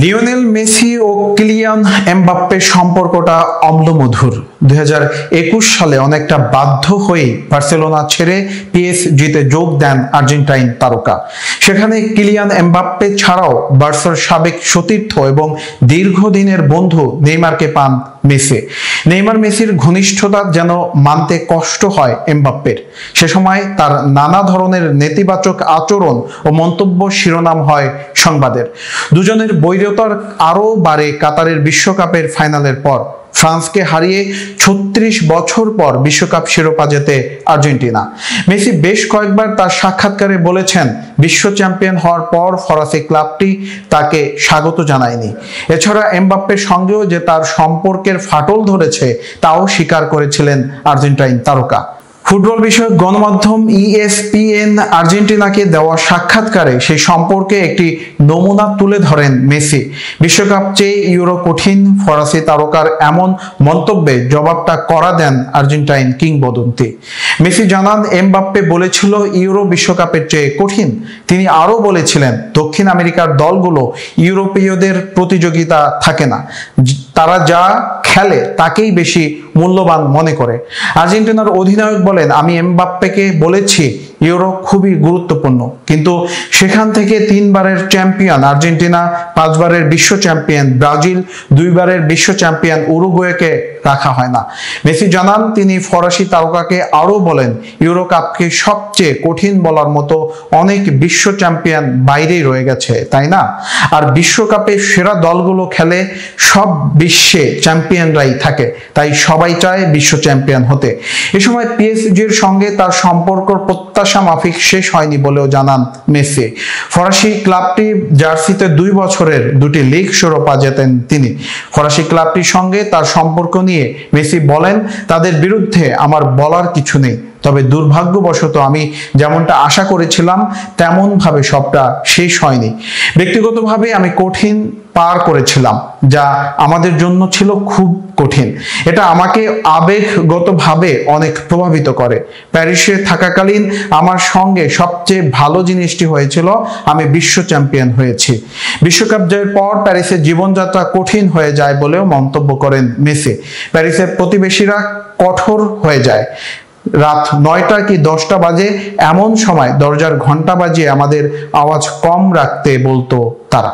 Lionel Messi ও Kylian এমবাপ্পের সম্পর্কটা অম্লমধুর। 2021 সালে অনেকটা বাধ্য হয়ে বার্সেলোনা ছেড়ে পিএসজিতে যোগ দেন আর্জেন্টাইন তারকা। সেখানে কিলিয়ান এমবাপ্পে ছাড়াও বার্সার সাবেক সতীর্থ এবং দীর্ঘদিনের বন্ধু নেইমারকে পান মেসি। নেইমার মেসির ঘনিষ্ঠতা যেন মানতে কষ্ট হয় এমবাপ্পের। সে সময় তার নানা ধরনের নেতিবাচক আচরণ ও মন্তব্য শিরোনাম হয় সংবাদের। দুজনের বৈরতার আরও বাড়ে কাতারের বিশ্বকাপের ফাইনালের পর। ফ্রান্সকে হারিয়ে 36 বছর পর বিশ্বকাপ শিরোপা জেতে আর্জেন্টিনা। মেসি বেশ কয়েকবার তার সাক্ষাৎকারে বলেছেন, বিশ্ব চ্যাম্পিয়ন হওয়ার পর ফরাসি ক্লাবটি তাকে স্বাগত জানায়নি। এছাড়া এমবাপ্পের সঙ্গেও যে তার সম্পর্কের ফাটল ধরেছে তাও স্বীকার করেছিলেন আর্জেন্টাইন তারকা। ফুটবল বিষয়ক গণমাধ্যম ESPN আর্জেন্টিনাকে দেওয়া সাক্ষাৎকারে সেই সম্পর্কে একটি নমুনা তুলে ধরেন মেসি। বিশ্বকাপ চেয়ে ইউরো কঠিন, ফরাসি তারকার এমন মন্তব্যে জবাবটা কড়া দেন আর্জেন্টাইন কিংবদন্তি। মেসি জানান, এমবাপ্পে বলেছিল ইউরো বিশ্বকাপের চেয়ে কঠিন। তিনি আরও বলেছিলেন, দক্ষিণ আমেরিকার দলগুলো ইউরোপীয়দের প্রতিযোগিতা থাকে না, তারা যা খেলে তাকেই বেশি মূল্যবান মনে করে। আর্জেন্টিনার অধিনায়ক বলেন, আমি এমবাপ্পেকে বলেছি ইউরো খুবই গুরুত্বপূর্ণ, কিন্তু সেখান থেকে 3 বারের চ্যাম্পিয়ন আর্জেন্টিনা, 5 বারের বিশ্ব চ্যাম্পিয়ন ব্রাজিল, 2 বারের বিশ্ব চ্যাম্পিয়ন উরুগুয়েকে রাখা হয় না। মেসি জানান, তিনি ফরাসি তারকাকে আরও বলেন, ইউরো কাপকে সবচেয়ে কঠিন বলার মতো অনেক বিশ্ব চ্যাম্পিয়ন বাইরেই রয়ে গেছে, তাই না? আর বিশ্বকাপে সেরা দলগুলো খেলে, সব বিশ্বে চ্যাম্পিয়নরাই থাকে, তাই সবাই চায় বিশ্ব চ্যাম্পিয়ন হতে। এ সময় পিএসজির সঙ্গে তার সম্পর্ক প্রত্যাশা মাফিক শেষ হয়নি বলেও জানান মেসি। ফরাসি ক্লাবটি জার্সিতে 2 বছরের 2টি লিগ শিরোপা জেতেন তিনি। ফরাসি ক্লাবটির সঙ্গে তার সম্পর্ক নিয়ে মেসি বলেন, তাদের বিরুদ্ধে আমার বলার কিছু নেই, তবে দুর্ভাগ্যবশত আমি যেমনটা আশা করেছিলাম তেমন ভাবে সবটা শেষ হয়নি। ব্যক্তিগতভাবে আমি কঠিন পার করেছিলাম, যা আমাদের জন্য ছিল খুব কঠিন। এটা আমাকে আবেগগতভাবে অনেক প্রভাবিত করে। প্যারিসে থাকাকালীন আমার সঙ্গে সবচেয়ে ভালো জিনিসটি হয়েছিল, আমি বিশ্ব চ্যাম্পিয়ন হয়েছি। বিশ্বকাপ জয়ের পর প্যারিসের জীবনযাত্রা কঠিন হয়ে যায় বলেও মন্তব্য করেন মেসি। প্যারিসের প্রতিবেশীরা কঠোর হয়ে যায়। রাত 9টা কি 10টা বাজে, এমন সময় দরজার ঘন্টা বাজিয়ে আমাদের আওয়াজ কম রাখতে বলতো তারা।